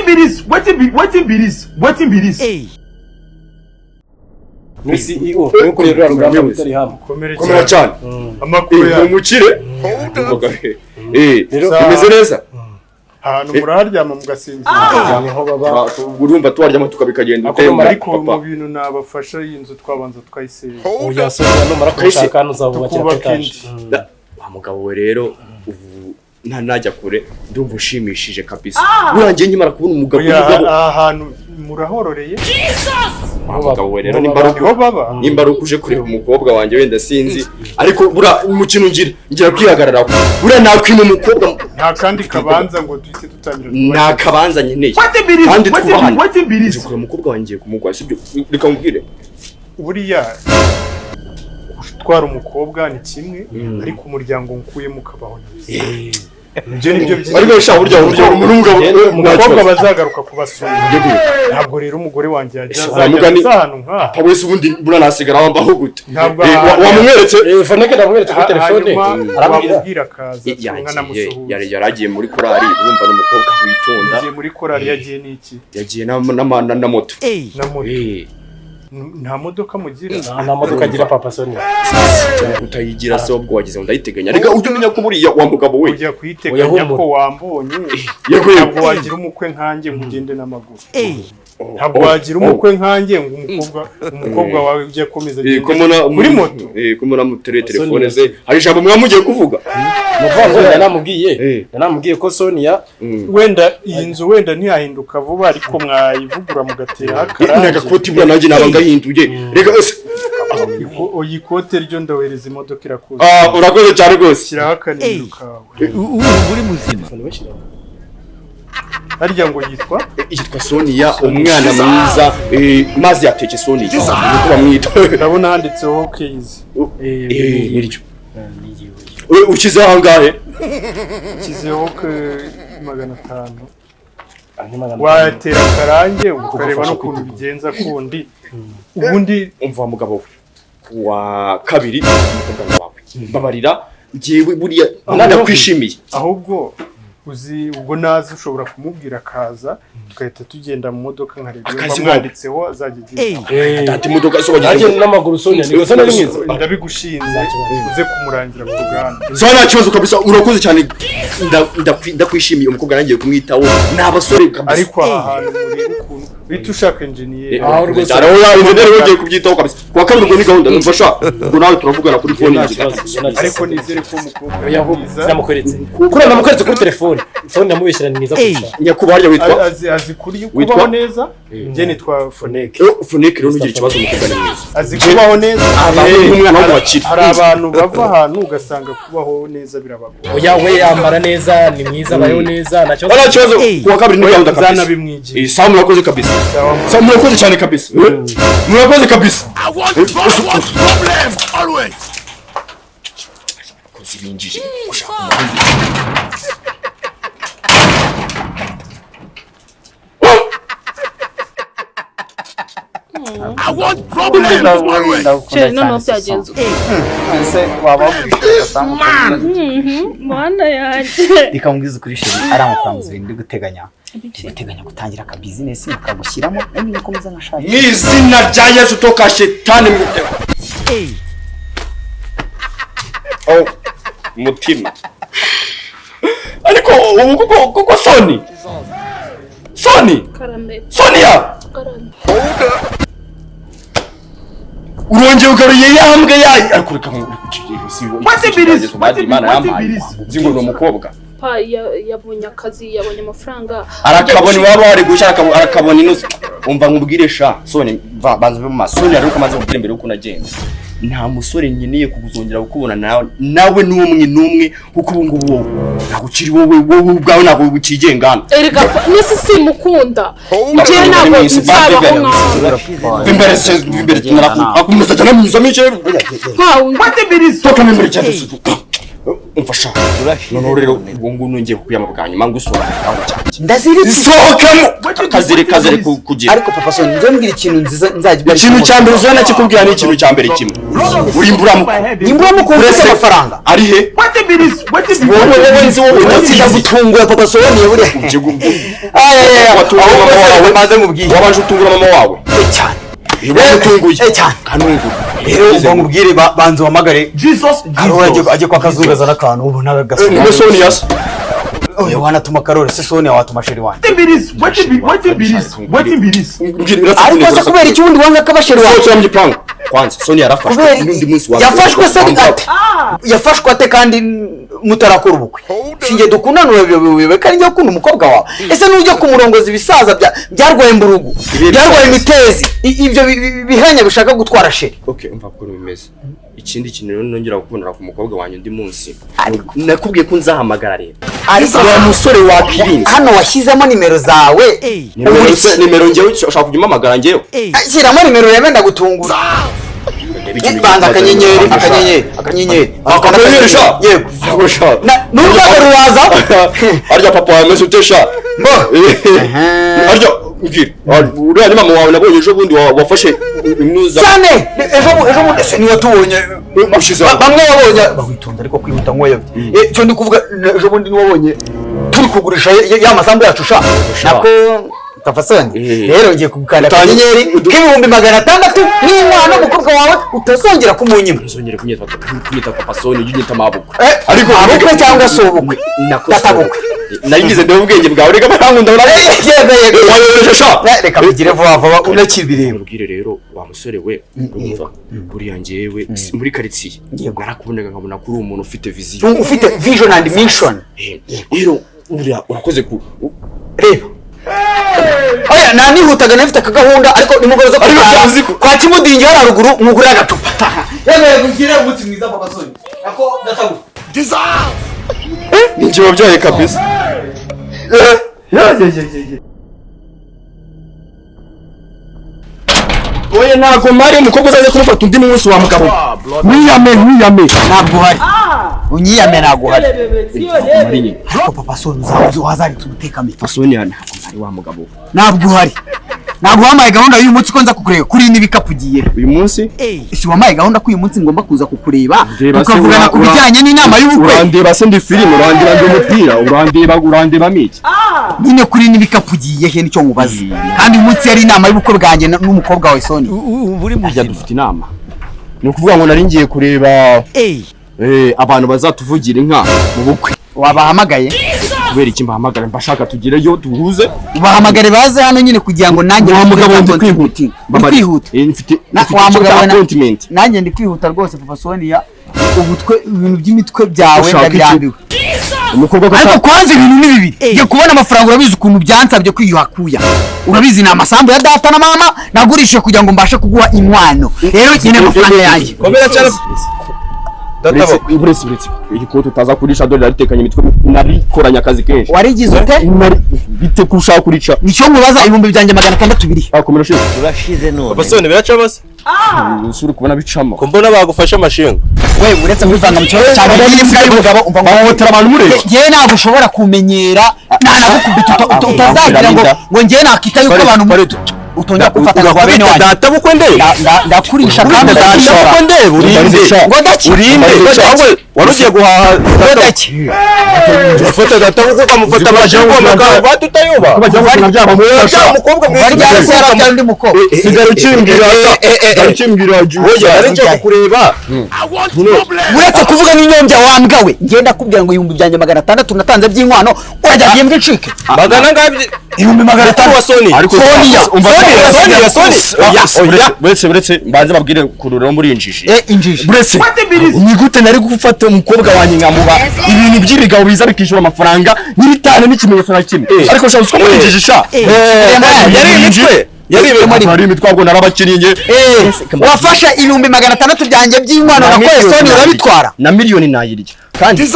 Waiting be this. CEO ukorera rugamba bitari hamwe komera cyane amakuru ya umukire rero imeze neza ahantu muraharyama mugasinzira niho baba urumva twaryama tukabikagenda ariko mu bintu nabafasha y'inzu twabanza twayiseye oya so no marakushaka nuzabubakira petaje mugabo we rero najya kure ndumva ushimishije kabisa urangiye nyimara kubona umugabo ahantu murahororeye mugabo we rero nimba rukuje kureba umukobwa wanjye wenda sinzi ariko bura umukino ngira kwihagarara bura nakwima umukobwa nta kandi kabanza ngo duhise dutangira nta kabanza nyeneye kandi twahanye kure umukobwa wanjye kumugwa sibyo reka ngubwire buriya twara umukobwa ni kimwe ariko umuryango nkuyemo kabaho ariko sha burya umukobwa bazagaruka kubasura ntabwo rero umugore wanjye yajya ahantu nka wese ubundi bura nasigara wambaho gute wamweretse Faneke ndamweretse kuri telefone arabwira kaza nkanamusuhuza yaragiye muri korali urumva n'umukobwa witonda yagiye muri korali yagiye n'iki yagiye na moto nta modoka mugira nta modoka agira papa Sonia utayigira se ubwo wagize ndayiteganya rega ujye umenya ko buriya wa mugabo we ujya kuyiteganya ko wambonye ntabwo wagira umukwe nkanjye ngugende n'amaguru ntabwo wagira umukwe nkanjye ngo umukobwa wawe ujye komeza muri moto ko muri telefone ze hari ijambo mwamugiye kuvuga muvango namubwiye ko Sonia wenda iyi nzu wenda ntiyahinduka vuba ariko mwayivugura mugatera hakara n'agakoti bwa nanjye nabanga hinduye rega oyikote ryo ndawereza imodoka irakuza urakoze cyane rwose shyiraho akanimero kawe uri muzima harya ngo yitwa Sonia umwana mwiza mazi yateke Sonia nuko bamwita ndabona handitseho KEYZ niryo ukize ahangahe kizeho 500 watera karange ukareba no kuntu bigenza kundi ubundi umva mugabo wa kabiri umukobwa wawe mbabarira ngiye buriya nadakwishimiye ahubwo uzi ubwo nazi ushobora kumubwira kaza tukahita tugenda mu modoka nkareba mwanditseho azagiye ati modoka sobaje n'amaguru Sonia ni Sonia mwiza ndabigushinze uze kumurangira ku ruganda Sonia kibazo kabisa urakoze cyane ndakwishimiye umukobwa nagiye kumwitaho n'abasore kabisa ariko ahantu muri ukuntu bita ushaka engineer rwose aho engineer ugiye kubyitaho kabisa kwa kabiri ngo ni gahunda numfasha ngo nawe turavugana kuri phone ariko nizere ko umukobwa namukweretse kuri namukweretse kuri telefone phone namubeshyira ni mwiza kurusha nyakuba harya witwa azi kuri kubaho neza nje nitwa Faneke rero nugira ikibazo umukobwa ni mwiza azi kubaho neza umwana wo bakiri hari abantu bava ahantu ugasanga kubaho neza birabagoye oya we yambara neza ni mwiza bayo neza nacyo kwa kabiri ni gahunda kabisa zanabimwigiye sawa murakoze kabisa sawa murakoze cyane kabisa murakoze kabisa I want problem always. Kuzirinjije I want problem always. No byagenze. Ese wababwisha Mana yanjye. Ikambwiza kuri sheri ari amafaranga ndi guteganya gutangira ka business ukagushyiramo nyine komeza nashaka n'izina rya Yesu toka shetani mutego mutima ariko kuko Sonia urongeye ugaruye yambwe yayi ariko reka zingo no mukobwa pa yabonye akazi yabonye amafaranga arakaboni waba wari gushaka arakaboni inoze umva nkubwire sha Sonia banze mu masoni ariko maze kugira imbere uko nagenda nta musore nkeneye kuguzongera gukubona nawe n'umwe kuko ubu ngubu wowe nagukiri wowe ubwawe ntabwo ukigengana erega nisi simukunda ngiye ntabwo nzabaho nkawe imbere tunarakumeza cyane mwiza miche nkawe toka imbere cyane umfasha none rero ubwo ngiye kukuyama bwa nyuma ngusura aho cyane ndaziritse sohokamo kazere kugira ariko papa so njye mbwira ikintu nziza nzajya ikintu cya mbere uzana kikubwira ni ikintu cya mbere kimwe imburamo kurese amafaranga ari he wowe nzi wowe utsinda gutungura papa so niye buri wabanje utungura mama wawe cyane utunguye cyane kanungu rero ngubwire banze wamagare Jesus aje kwa kazungaza nakantu ubona agasoni ni Sonia oya wanatuma karore se Sonia watuma sheri wanjye ariko se kubera iki wundi wanga kabasheri wanjye cyo mgipango kwanza Sonia yarafashwe n'undi munsi wa yafashwe se ate yafashwe ate kandi mutarakora ubukwe singe dukundana wewe kandi njye ukunda umukobwa wawe ese nujya kumurongoza ibisaza byarwaye imburugu byarwaye imitezi ibyo bihanya bishaka gutwara sheri okay umva ko bimeze ikindi kintu rero nongera gukundana ku mukobwa wanyu ndi munsi nakubwiye ko nzahamagara rero ariko wa musore wakirinze hano washyizemo nimero zawe nimero ngewe ushaka kujya umpamagara ngewe shyiramo nimero yemenda gutungura banza akanyenyeri yego n'urwego ruwaza arya papa wawe mese utesha arya uriya ni mama wawe nabonye ejo bundi wafashe imnuza cyane ejo bundi ese niwe tubonye bamwe babonye bawitonda ariko kwihuta nk'oyo cyo ndi kuvuga ejo bundi niwe wabonye turi kugurisha ya masambu yacu sha nako tafasoni rero ngiye kugukanda akanyenyeri k'ibihumbi 600 n'inkwano umukobwa wawe utazongera kumunyima uzongera kunyita papa Soni unyita mabukwe ariko abukwe cyangwa se ubukwe natabukwe nayigize ndebe ubwenge bwawe reka barankunda yego reka bigire vuba unakibireba ubwire rero wa musore we urumva buri yangewe muri quartier narakubonaga nkabona kuri umuntu ufite vision ufite vision and mission rero urakoze ku reba oya nanihutaga nafite akagahunda ariko nimugoroza kwa kimudingi hara ruguru mwugura agacupa yego bugire umunsi mwiza papa Soni ako databu ninjye wabyaye kabisa oya ntago mari umukobwa uzaze kumufata undi munsi wa mugabo wiyame ntabwo hari unyiyame ntabwo hari ariko papa Soni uzabuze wazaritse umutekano papa Soni ntabwo mari wa mugabo ntabwo hari ntabwo wamaye gahunda y'uyu munsi ko nza kukureba kuri n'ibikapu ugiye uyu munsi isi wamaye gahunda ko uyu munsi ngomba kuza kukureba ukavugana ku bijyanye n'inama y'ubukwe urandeba se ndi filime urandeba umupira urandeba miki nyine kuri n'ibikapu ugiye he nicyo mubaza kandi uyu munsi yari inama y'ubukwe bwanjye n'umukobwa wawe Soni buri mujya dufite inama ni ukuvuga ngo nari ngiye kureba abantu bazatuvugira inka mu bukwe wabahamagaye kubera iki mbahamagara mbashaka tugireyo duhuze ubahamagare baze hano nyine kugira ngo nanjye mugabo kwihuta mfite appointment nanjye ndi kwihuta rwose papa Sonia ubutwe ibintu by'imitwe byawe ndabirambiwe ariko kwanza ibintu ni bibiri ngiye kubona amafaranga urabizi ukuntu byansabye kwiyuhakuya urabizi ni amasambu ya data na mama nagurishe kugira ngo mbashe kuguha inkwano rero nyine amafaranga yanjye komera cyane uretse igikoto utaza kurisha dore naritekanye imitwe narikoranya akazi kenshi warigize ute bite kushaka kurica nicyo mubaza ibihumbi byanjye 600 biri akomera shefu turashize none papa Soni biraca base usuri kubona bicamo ko mbona bagufasha amashinga we uretse kwivanga mu cyaro cyane n'imbwa y'umugabo umva ngo bahotera abantu mureba ngiye ntabwo ushobora kumenyera ntanagukubita utazagira ngo ngiye nakita yuko abantu utongera kufatana kwa bene wanjye data bukwe ndebe ndakurisha kandi data bukwe ndebe ngo daki warugiye guhaha daki ufata data bukwe ukamufata amajambo amagara batutayoba umukobwa bari byarase yarabya undi mukobwa sigara ukimbwira oya arije kukureba uretse kuvuga n'inyombya wambwa we ngenda kubwira ngo ibihumbi byanjye 600 natanze by'inkwano urajya gimbwe ncike magana ngabye ibihumbi 600 wa Soni ariko Sonia buretse mbanze babwire kururiro muri injiji injiji buretse ni gute nari gufata umukobwa wanjye nkamuba ibintu by'ibigabo biza bikishura amafaranga n'ibitane n'ikimenyetso na kimwe ariko shaka uko injiji sha yari imitwe ahubwo narabakiriye wafasha ibihumbi 600 byanjye by'inkwano nakoye Soni urabitwara na miliyoni nayirya kandi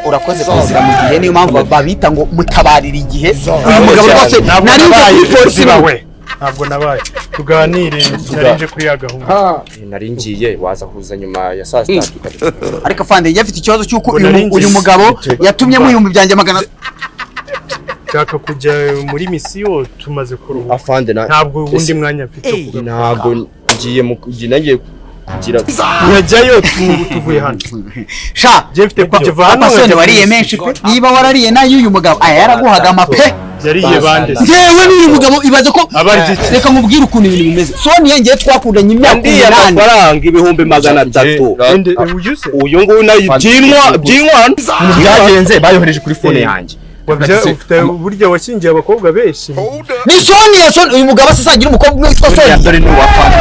urakoze kuzira mu gihe niyo mpamvu babita ngo mutabarira igihe uyu mugabo rwose nari ngiye kuri polisi bawe ntabwo nabaye tuganire narinje kuri ya gahunda nari ngiye waza kuza nyuma ya saa sita ariko afande njye afite ikibazo cy'uko uyu mugabo yatumye mu ibihumbi byanjye magana nshaka kujya muri misiyo tumaze kuruhuka afande ntabwo ubundi mwanya mfite ntabwo ngiye nagiye kugira urajyayo tuvuye hano sha je mfite kuva hano abasore bariye menshi pe niba warariye nayo uyu mugabo aya yaraguhaga amape yariye bande ntewe n'uyu mugabo ibaze ko reka nkubwire ukuntu ibintu bimeze Sonia ngiye twakundanye imyaka 8 amafaranga ibihumbi 300 uyu nguyu nayo byinwa byagenze bayohereje kuri phone yanjye burya washingiye abakobwa benshi ni Sonia uyu mugabo asagira umukobwa witwa Sonia dore ni wafana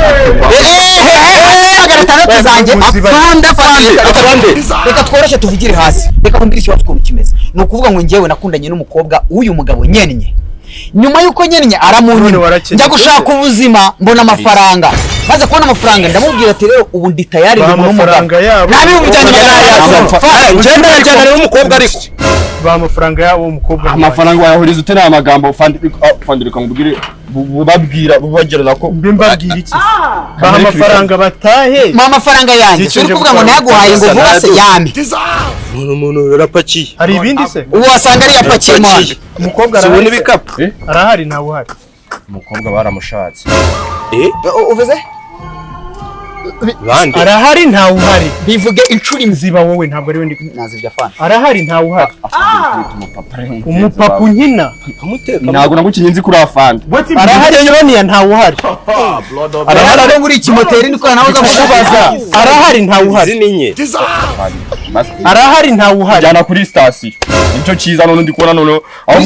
reka tworoshye tuvugire hasi reka kumbira ikibazo ukuntu kimeze ni ukuvuga ngo njyewe nakundanye n'umukobwa w'uyu mugabo nyenye nyuma y'uko nyenye aramunyura njya gushaka ubuzima mbona amafaranga maze kubona amafaranga ndamubwira ati rero ubu ndi tayari amafaranga yabo nabi ubujyanye njyana n'umukobwa ariko ba amafaranga yabo umukobwa amafaranga wayahuriza utena amagambo fandurika ngubwire babwira bubagira nako mbabwira iki ba amafaranga batahe ma amafaranga yanjye uri kuvuga ngo nayaguhaye ngo vuba se yame umuntu yarapakiye hari ibindi se uwo wasanga ari yapakiye mwana umukobwa arahari ibikapu arahari ntawe uhari umukobwa baramushatse uvuze arahari ntawe uhari bivuge incuri nziba wowe ntabwo ari we ndi nazibya fana arahari ntawe uhari umupapa unkina ntabwo nagukinye nzi kuri afande arahari Sonia ntawe uhari arahari muri iki moteri niko nawe uzakubaza arahari ntawe uhari ninye arahari ntawe uhari jana kuri station nicyo cyiza none ndi kubona none aho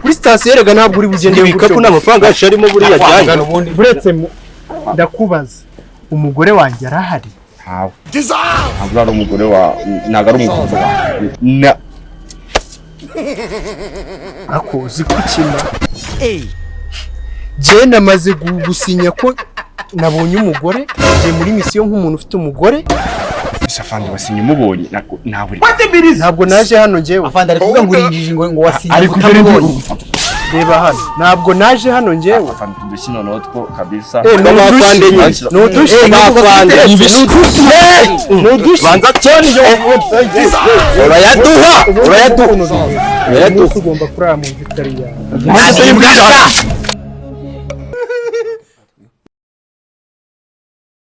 kuri station rega ntabwo uri bugende ibikapu n'amafaranga yacu arimo buriya jyanye buretse ndakubaza umugore wanjye arahari ntabwo ari umugore wa ntabwo ari umukobwa wa ako uzi kukina je namaze gusinya ko nabonye umugore je muri misiyo nk'umuntu ufite umugore afande wasinye umubonye ntabwo naje hano njyewe afande ari kuvuga ngo urinjije ngo wasinye ariko reba hano ntabwo naje hano njyewe afande tudushyino notwo kabisa n'abafande nyine n'udushi banza cyane yo urayaduha ugomba kurara mu nzitari yawe maze